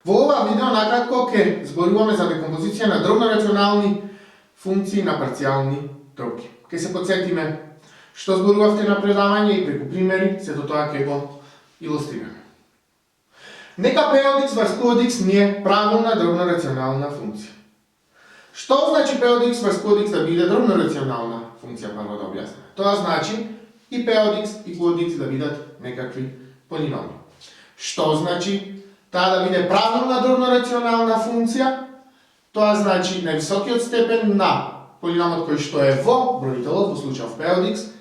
Во ова видео накратко ќе зборуваме за декомпозиција на дробно-рационални функции на парцијални дробки. Ќе се подсетиме што зборувавте на предавање и преку примери сето тоа ќе го илустрираме. Нека P од x врз Q од x не е правилна дробно-рационална функција. Што значи P од x врз Q од x да биде дробно-рационална функција, прво да објасниме? Тоа значи и P од x и Q од x да бидат некакви полиноми. Што значи таа да биде правилна дробно-рационална функција? Тоа значи највисокиот степен на полиномот кој што е во броителот, во случајов P од x,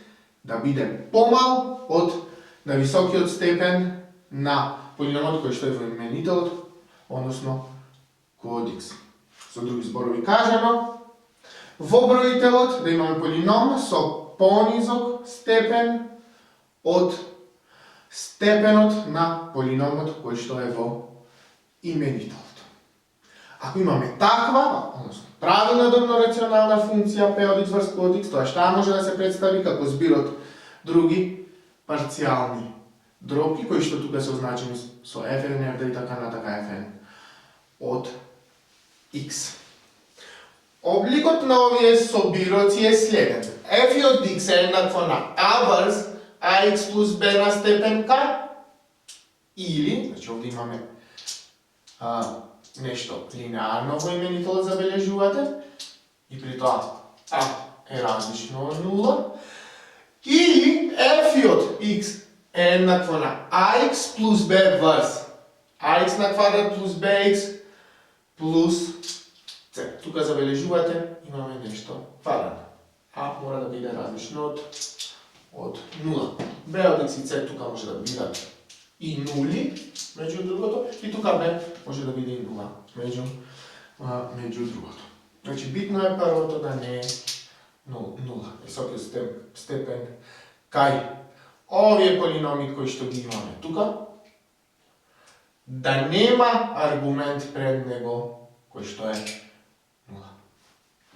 да биде помал од највисокиот степен на полиномот кој што е во именителот, односно Q од x. Со други зборови кажано, во броителот да имаме полином со понизок степен од степенот на полиномот кој што е во именителот. Ако имаме таква, односно правилна дробно-рационална функција P од x врз Q од x, тоа што може да се представи како збирот други парцијални дробки, кои што тука се означени со fn, fd и така натака fn од x. Обликот на овие собироци е следен. F од x е еднакво на a врз ax плюс b на степен k, или, значи овде имаме нешто линеарно во именителот, забележувате, и при тоа a е различно од 0, или f од x е еднакво на ax плюс b врз ax на квадрат плюс bx плюс c. Тука забележувате, имаме нешто квадратно. А мора да биде различно од 0. b од x и c тука може да бидат и нули, меѓу другото, и тука b може да биде и 0 меѓу другото. Значи битно е првото да не е 0. Високиот степен кај овие полиноми кои што ги имаме тука, да нема аргумент пред него кој што е 0.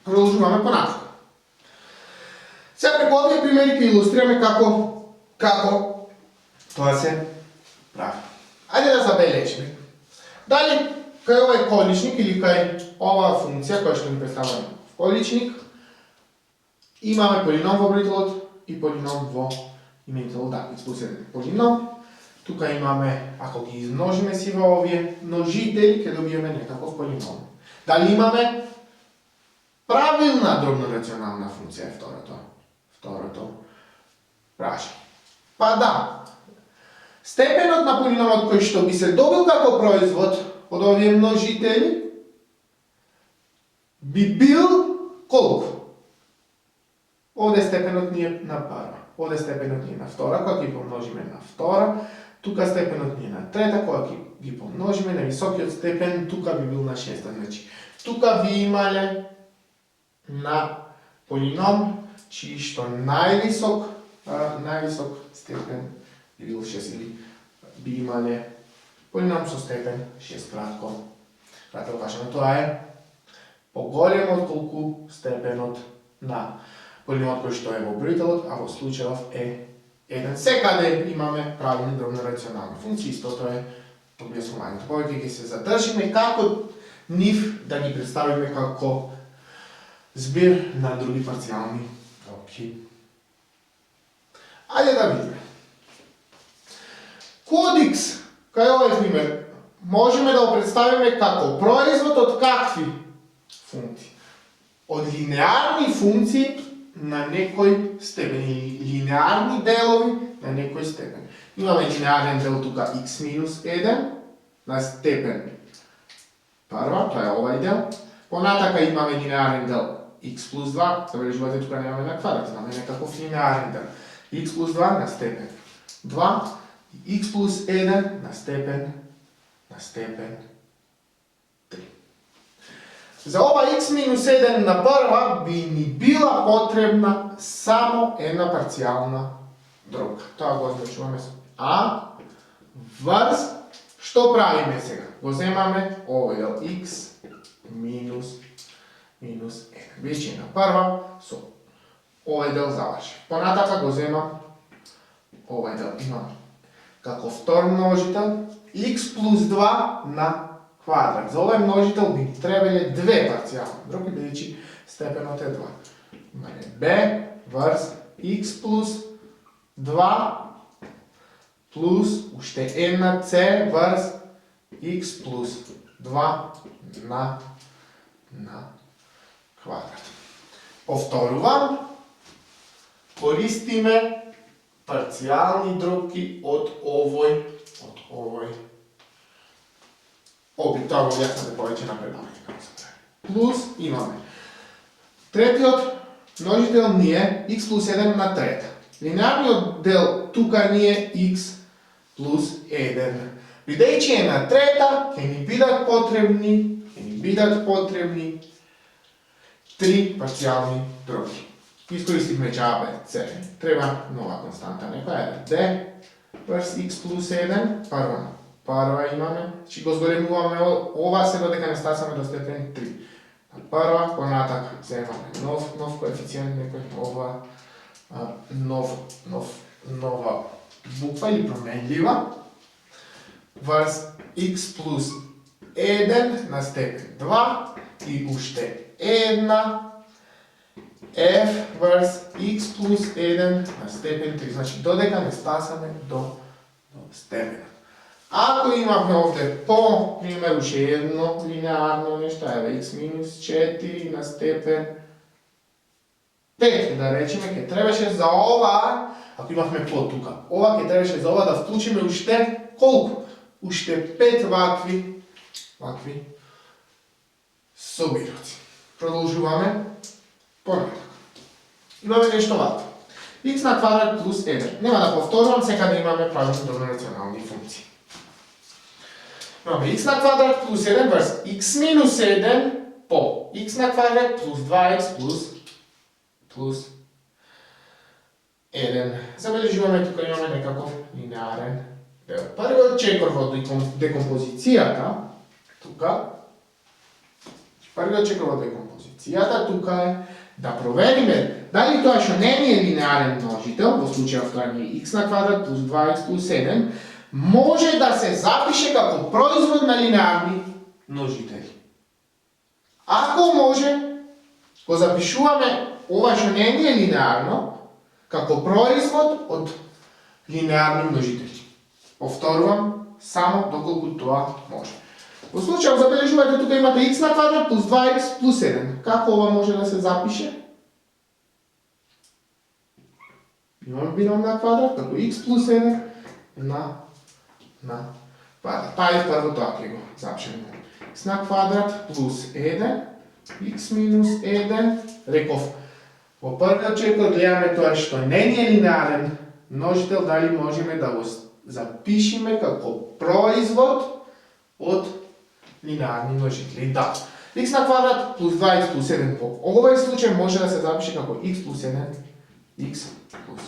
Продолжуваме понатаму. Сега преку овие примери ќе илустрираме како тоа се прави. Ајде да забележиме. Дали кај овој количник или кај оваа функција која што ни представува количник, имаме полином во броителот и полином во именителот. Да, x плюс 1 полином. Тука имаме, ако ги измножиме си во овие множители, ќе добиеме некаков полином. Дали имаме правилна дробно-рационална функција е второто прашање. Па да, степенот на полиномот кој што би се добил како производ од овие множители би бил колку? Овде степенот ни е на прва, овде степенот ни е на втора, кога ги помножиме на втора, тука степенот ни е на трета, кога ги помножиме на високиот степен, тука би бил на шеста. Значи, тука ви имале на полином чии што највисок степен би бил 6, или би имале полином со степен 6, кратко кажано. Тоа е поголемо отколку степенот на полиномот кој што е во броителот, а во случајов е 1. Секаде имаме правилни дробно-рационални функции, истото е објаснувањето. Повеќе ќе се задржиме како нив да ги представиме како збир на други парцијални дробки. Ајде да видиме. Q од x, кај овој пример, можеме да го представиме како производ од какви функции? Од линеарни функции на некој степен, или линеарни делови на некој степен. Имаме линеарен дел тука x минус 1 на степен прва, тоа е овај дел. Понатака имаме линеарен дел x плюс 2, забележувате тука немаме на квадрат, имаме некаков линеарен дел. X плюс 2 на степен 2, и x плюс 1 на степен 3. За ова x минус 1 на прва би ни била потребна само една парцијална дробка. Тоа го означуваме со a врз, што правиме сега? Го земаме овој дел x минус 1. Веќе на прва со овој дел заврши. Понатака го земам овој дел. Имам како втор множител x плюс 2 на квадрат. За ovaj множител би требале две парцијални дробки, бидејќи степенот е 2. Имаме b врз x плюс 2 плюс уште една c врз x плюс 2 на квадрат. Повторувам, користиме парцијални дробки од овој обид. Тоа го објаснате повеќе на предавање како се прави. Плюс имаме третиот множител ни е x плюс 1 на трета. Линеарниот дел тука ни е x плюс 1. Бидејќи е на трета, ќе ни бидат потребни три парцијални дробки. Искористивме џабе c. Треба нова константа, некоја е d врз x плюс 1, прва имаме, значи го зголемуваме ова се додека не стасаме до степен 3. Прва, понатак земаме нов коефициент, некој нова буква или променлива, врз x плюс 1 на степен 2 и уште една f врз x плюс 1 на степен 3. Значи додека не стасаме до степенот. Ако имавме овде по пример уште едно линеарно нешто, еве x минус 4 на степен 5, да речеме, ќе требаше за ова, ако имавме по тука, ова ќе требаше за ова да вклучиме уште колку? Уште 5 вакви собироци. Продолжуваме понатак. Имаме нешто вакво. X на квадрат плюс 1. Нема да повторувам, секаде имаме правилни доброрационални функции. Имаме x на квадрат плюс 1 врз x минус 1 по x на квадрат плюс 2x плюс 1. Забележуваме, тука имаме некаков линеарен дел. Првиот чекор во декомпозицијата, тука е да провериме дали тоа што не е линеарен множител, во случајот тоа ни е x на квадрат плюс 2x плюс 7, може да се запише како производ на линеарни множители. Ако може, го запишуваме ова што не е линеарно како производ од линеарни множители. Повторувам, само доколку тоа може. Во случајот забележувате, тука имате x на квадрат плюс 2x плюс 7. Како ова може да се запише? Имаме бином на квадрат, како x плюс 7 на квадрат. Пајде прво тоа ќе го запишеме. X на квадрат плюс 1, x минус 1, реков, во првиот чекор гледаме тоа што не е линеарен множител, дали можеме да го запишеме како производ од линеарни множители. Да. X на квадрат плюс 2x плюс 7 по овој случај може да се запише како x плюс 1, x плюс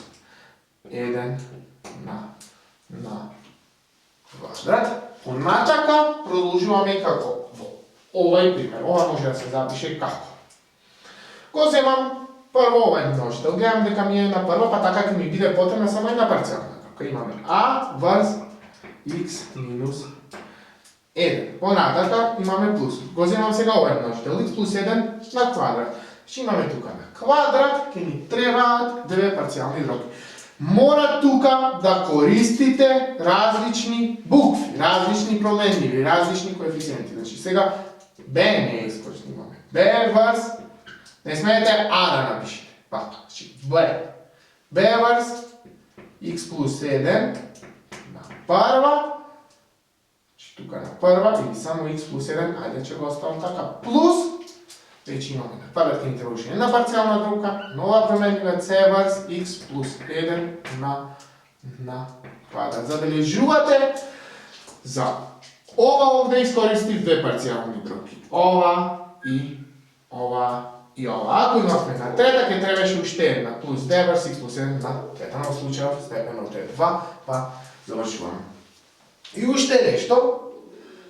1 на квадрат. Понатака продолжуваме како во овој пример. Ова може да се запише како. Го земам прво овој множител. Гледам дека ми е на прва, па така ќе ми биде потребна само една парцијална. Како имаме a врз x минус 1. Понатака имаме плюс. Го земам сега овој множител. X плюс 1 на квадрат. Што имаме тука на квадрат, ќе ни требаат две парцијални дробки. Мора тука да користите различни букви, различни променливи, различни коефициенти. Значи сега b не е искористно, имаме b врз, не смеете a да напишете. Пак, значи b врз x плюс 7 на прва, значи тука на прва или само x плюс 7, ајде ќе го оставам така, плюс, веќе имаме на квадрат ќе ни треба уште една парцијална дробка, нова променлива c врз x плюс 1 на квадрат. Забележувате, за ова овде искористив две парцијални дробки. Ова и ова. Ако имавме на трета, ќе требаше уште една плюс d врз x плюс 1 на трета. На случајот степенот е 2, па завршуваме. И уште нешто.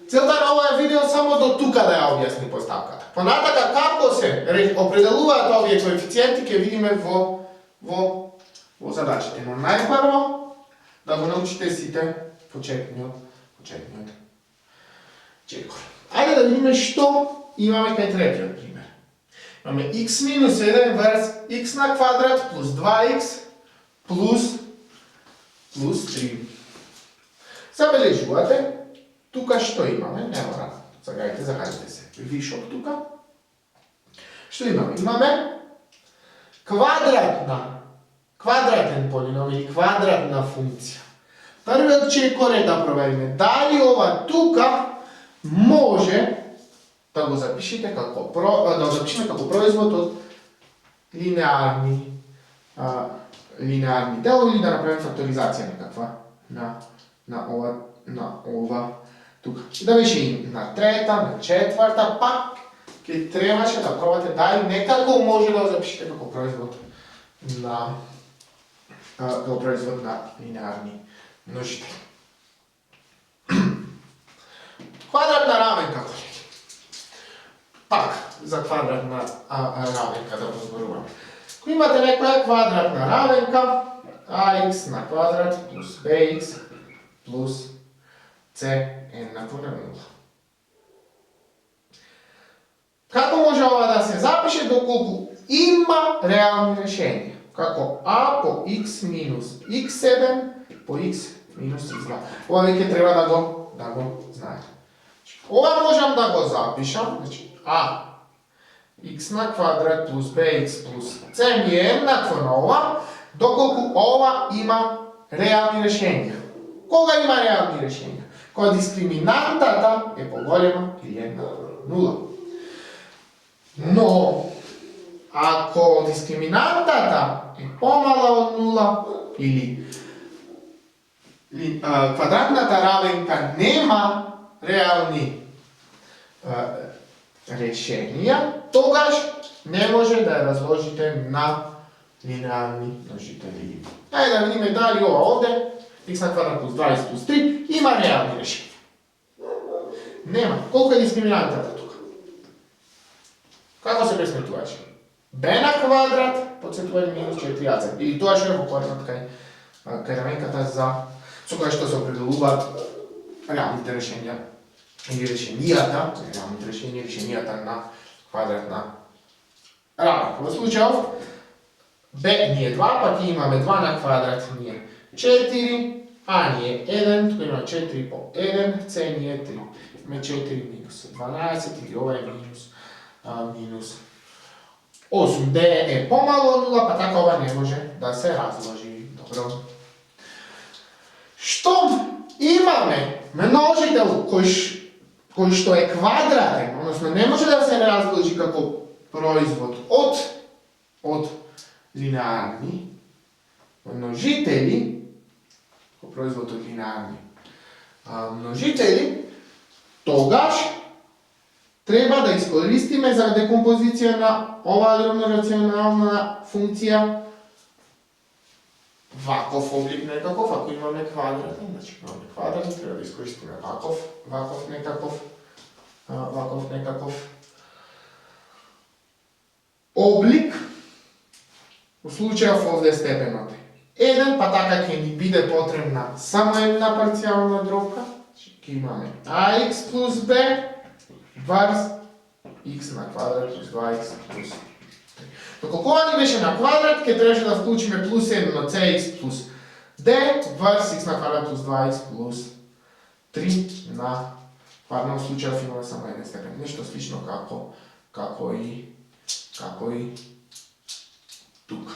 Целта на овој видео само до тука да ја објасни поставката. Понатака како се определуваат овие коефициенти ќе видиме во задачите. Но најпрво да го научите сите почетниот 4. Ajde da vidimo što imamo kaj tretji primjer. Imamo x minus 1 vrst x na kvadrat plus 2x plus 3. Zabeležujete, tuka što imamo, ne mora, zagajte se, višok tuka. Što imamo? Imamo kvadraten polinom ili kvadratna funkcija. Prvi od čekore da proverimo, da li ova tuka može da ga zapišete kako proizvod od linearni del ili da napravim faktorizacija nekakva na ova tuka. Da više i na treta, na četvrta, pa ki trebaše da probate da li nekako može da ga zapišete kako proizvod na linearni množitelj. Kvadratna ravenka. Tak, za kvadratna ravenka da pozborujem. Ko imate nekoja kvadratna ravenka, ax na kvadrat plus bx plus cn na to 0. Kako može ova da se zapiše dokoliko ima realno rješenje? Kako a po x minus x7 po x minus x2. Ova je treba da go znate. Ova možem da go zapišem, znači a x na kvadrat plus bx plus c je jednako na ova, dokoliko ova ima realni rješenja. Koga ima realni rješenja? Kod diskriminantata je pogoljena ili jedna nula. No, ako diskriminantata je pomala od nula ili kvadratnata ravenka nema realni rješenja, togaž ne može da je razložite na linearni množitelj. Ajde da vidimo da li ova ovdje, x na kvadrat plus 20 plus 3, ima realni rješenje. Nema. Koliko je diskriminantata tuka? Kako se presne tuvači? b na kvadrat podcetuvanje minus 4ac. I to je široko koordinat kaj ravenkata za cokaj što se opredeluva realните rješenja ili rješenijata, realните rješenijata na kvadratna ravenka. U slučaju b nije 2, pa ti imamo 2 na kvadrat nije 4, a nije 1, tu ima 4 po 1, c nije 3. Ima 4 minus 12 ili ovaj minus 8. D je pomalo od 0, pa tako ova ne može da se razloži. Dobro. Što imamo množitelj koji što je kvadraten, odnosno ne može da se razloži kako proizvod od linearni množitelji, kao proizvod od linearni množitelji, togaž treba da iskoristime za dekompoziciju na ova drobno-racionalna funkcija vakov oblik nekakov, ako imamo kvadrat, znači imamo kvadrat, treba da iskoristimo vakov nekakov oblik. U slučaju ovdje stepenote 1, pa taka ki ni bide potrebna samo jedna parcijalna drobka, ki imamo ax plus b vars x na kvadrat plus 2x plus 3. Dok ako oni beše na kvadrat, ke trebaše da vključime plus 1 na cx plus d vars x na kvadrat plus 2x plus 3 na kvadrat. U slučaju imamo samo jedan stepen. Nešto slično kako i tuka.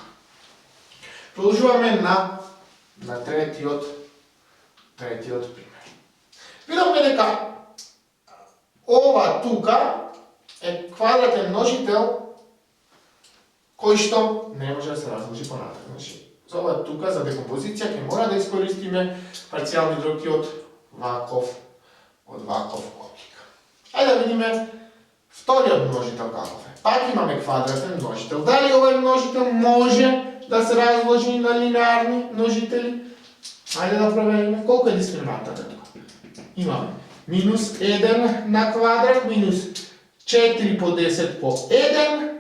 Продължуваме на третиот пример. Видовме дека ова тука е квадратен множител кој што не може да се разложи понатак. Значи, за ова тука, за декомпозиција, ќе мора да искористиме парцијални дробки од ваков облик. Ајде да видиме вториот множител каков е. Пак имаме квадратен множител. Дали овој множител може да се разложи на линеарни множители? Ајде да провериме колку е дискриминантата тука. Имаме минус 1 на квадрат, минус 4 по 10 по 1,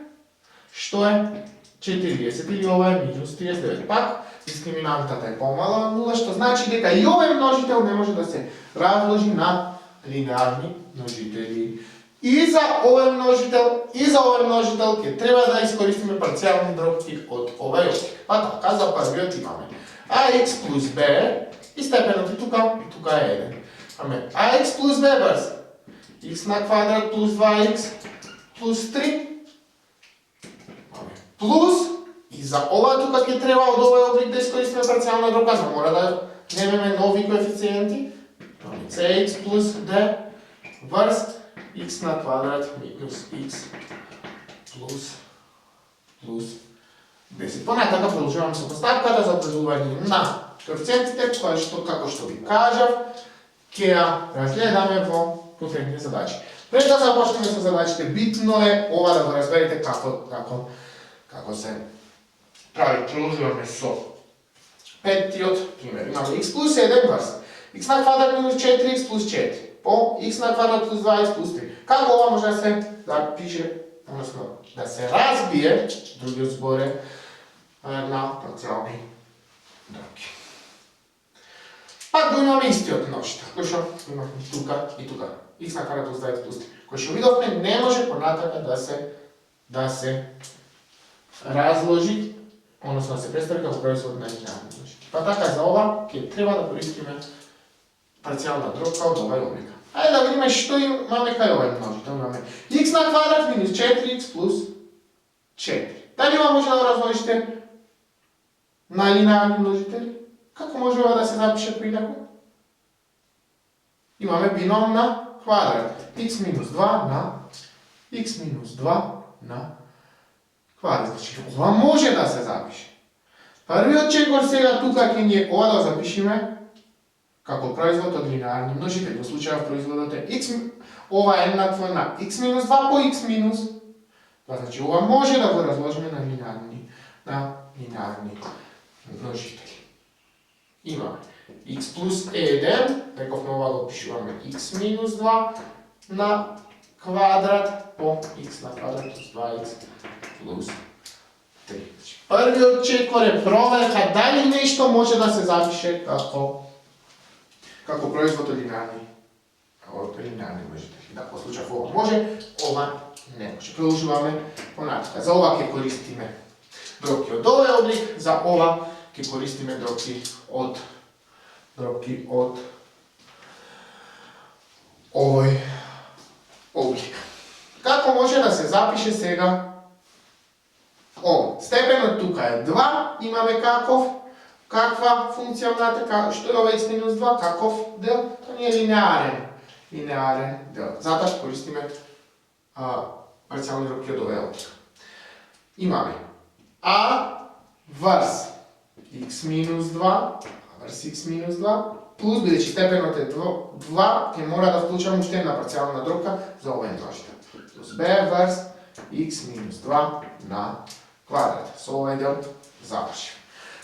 што е 40, или ова е минус 39. Пак, дискриминантата е помала од 0, што значи дека и овој множител не може да се разложи на linearni množitelji. I za ovaj množitelj, ki treba da izkoristimo parcialni drobki od ovaj oblik. Pa така, za prvi imamo ax plus b i stepenot i tuka je 1. Imamo ax plus b vrz x na kvadrat plus 2x plus 3 plus i za ova tuka ki treba od ovaj oblik da iskoristimo parcialna drobka, znači mora da nemamo novi koeficijenti. Cx plus d vrz x na kvadrat minus x plus 10. Понатака продължавам съпоставката за образуване на коефициентите, како што ви кажав, ќе ја разгледаме во конкретни задачи. Пред да започнеме со задачите, битно е ова да го разберете како се прави. Продолжуваме со петтиот пример. Имаме x плюс 7 врз x на квадрат минус 4x плюс 4 по x на квадрат плюс 2x плюс 3. Како ова може да се запише, односно да се разбие, другиот збор е на парцијални дробки. Пак го имаме истиот множител, кој што имаме тука и тука. X на квадрат плюс 2x плюс 3. Кој што видовме не може понатака да се разложи, односно да се представи како производ на линеарни множители. Па така за ова ќе треба да користиме парцијална дробка од овај облик. Ајде да видиме што имаме кај овај множител. Имаме x на квадрат минус 4x плюс 4. Дали ова може да го разложите на линеарни множители? Како може ова да се запише поинаку? Имаме бином на квадрат. X минус 2 на x минус 2 на квадрат. Значи, ова може да се запише. Првиот чекор сега тука ќе ни ова да запишеме како производ од линеарни множители. Во случајот производот е x, ова е еднакво на x минус 2 по x минус 2. Значи, ова може да го разложиме на линеарни множители. Имаме x плюс 1, рековме ова го пишуваме x минус 2 на квадрат по x на квадрат плюс 2x плюс 3. Првиот чекор е проверка дали нешто може да се запише како производ од линеарни множители. Да, во случај ова може, ова не може. Продолжуваме понатака. За ова ќе користиме дробки од овој облик, за ова ќе користиме дробки од овој облик. Како може да се запише сега ова? Степенот тука е 2, имаме каква функција внатре, што е ова x минус 2, каков дел? Тоа не е линеарен дел. Затоа ќе користиме парцијални дробки од овој облик. Имаме а врз x минус 2 плюс, бидејќи степенот е 2, ќе мора да вклучам уште една парцијална дробка за овој множител. Плюс b врз x минус 2 на квадрат. Со овој дел завршив.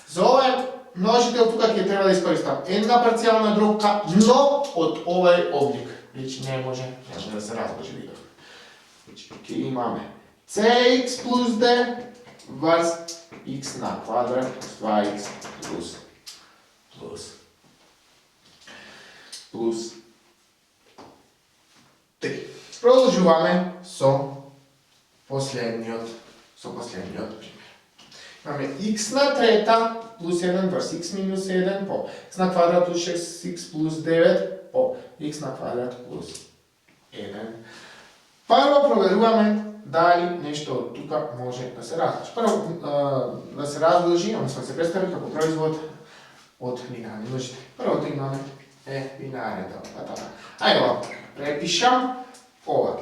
За овој множител тука ќе треба да искористам една парцијална дробка, но од овој облик. Бидејќи не може да се разложи видов. Ќе имаме cx плюс d врз x на квадрат плюс 2x плюс 3. Продолжуваме со последниот пример. Имаме x на трета плюс 1 врз x минус 1 по x на квадрат плюс 6x плюс 9 по x на квадрат плюс 1. Прво проверуваме дали нешто од тука може да се разложи. Прво да се разложи, односно да се представи како производ од линеарни множители. Првото имаме линеарен дел. Ајде ова, препишам ова.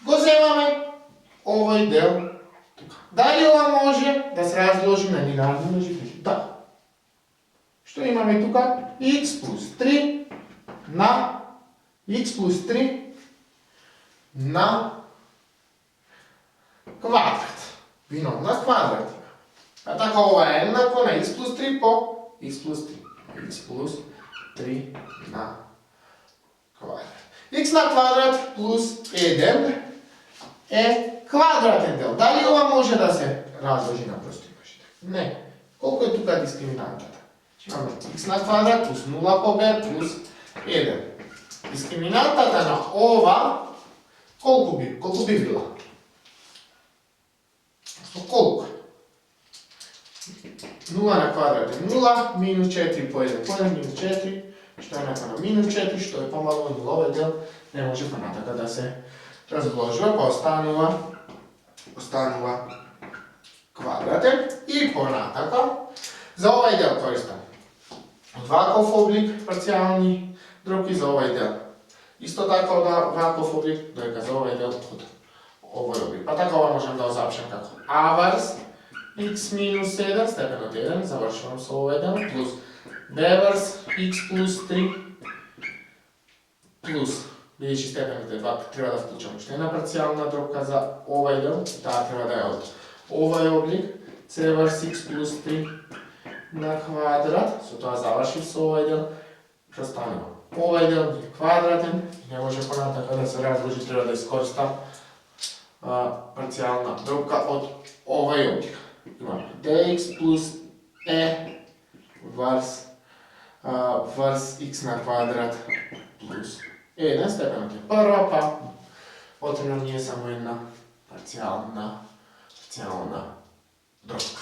Го земаме овој дел тука. Дали ова може да се разложи на линеарни множители? Да. Што имаме тука? X плюс 3 на квадрат. Бином на квадрат. А така ова е еднакво на x плюс 3 по x плюс 3. x плюс 3 на квадрат. X на квадрат плюс 1 е квадратен дел. Дали ова може да се разложи на прости множители? Не. Колко е тука дискриминантата? Имаме x на квадрат плюс 0 по b плюс 1. Дискриминантата на ова колку би била? Колку? 0 на квадрат е 0, минус 4 по 1 по 1, минус 4, што е накано минус 4, што е помало од нуловиот дел, не може понатака да се разложува, па останува квадратен и понатака. За овај дел користам ваков облик парцијални дробки, за овај дел исто така од ваков облик, додека за овај дел од овој облик. Па така ова можам да го запишам како аварс x минус 7, степен од 1, завршувам со овај дел, плюс беварс x плюс 3, плюс, бидејќи степенот е 2, треба да вклучам уште една парцијална дробка за овај дел, таа треба да е од овај облик, цеварс x плюс 3 на квадрат, со тоа завршив со овај дел, што станува. Овај дел е квадратен, не може понатака да се разложи, треба да искористам парцијална дробка од овај облик. Имаме dx плюс e варс x на квадрат плюс 1, степенот е прва, па потребна ни е само една парцијална дробка.